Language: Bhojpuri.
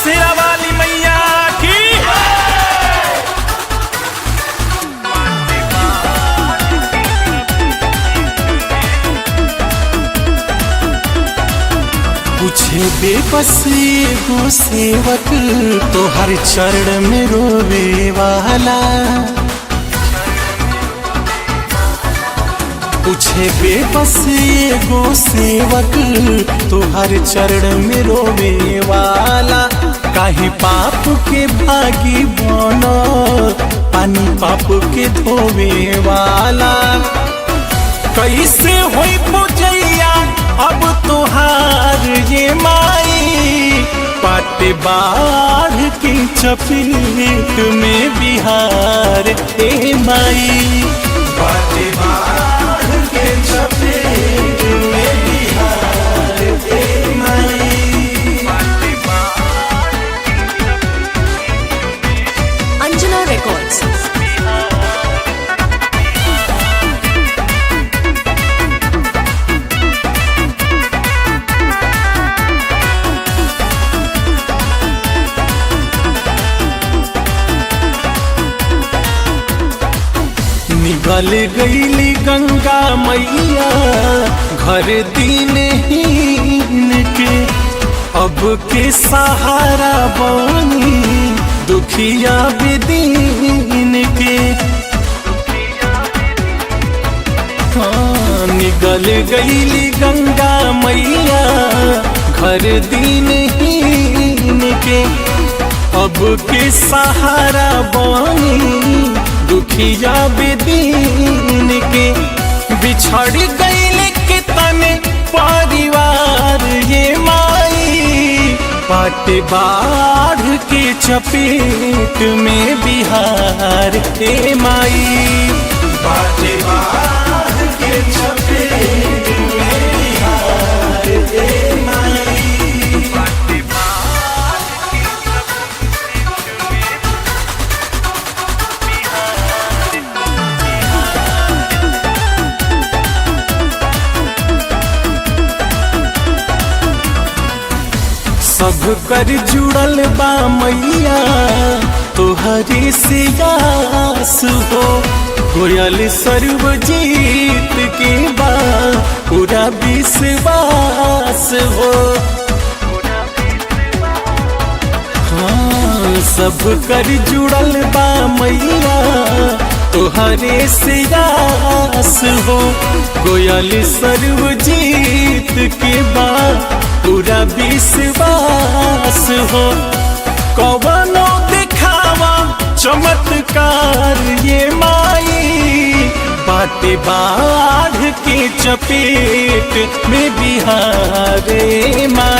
शेरा वाली मैया की। पूछे बेबस एगो सेवक तो हर चरण में रोवे वाला। पूछे बेबस एगो सेवक तो हर चरण में रोवे वाला। काहे पाप के भागी बनो पानी पाप के धोवे वाला। कैसे होई पूजैया अब तोहार ये माई। पाटे बाढ़ की चपेट में बिहार ए माई। पाटे बाढ़ के चपेट में बिहार ए माई। अंजना रिकॉर्ड्स। निकल गईली गंगा मैया घर दिन हीन के। अब के सहारा बनी दुखिया बेदीन के। हाँ, निकल गईली गंगा मैया घर दिन हीन के। अब के सहारा बनी दुखिया बेदीन के। बिछड़ गईले के तने परिवार ये माई। पाटे बाढ़ के चपेट में बिहार ए माई। पाटे बाढ़ के चपेट में बिहार ए माई। सब कर जुड़ल बा मैया तोहरे से आस हो। गोयल सर्वजीत के बा पूरा विश्वास हो। हाँ, सब कर जुड़ल बा मैया तोहरे से आस हो। गोयल सर्वजीत के बा पूरा विश्वास हो। कवनो दिखावा चमत्कार ये माई। पाटे बाढ़ के चपेट में बिहार ए माई।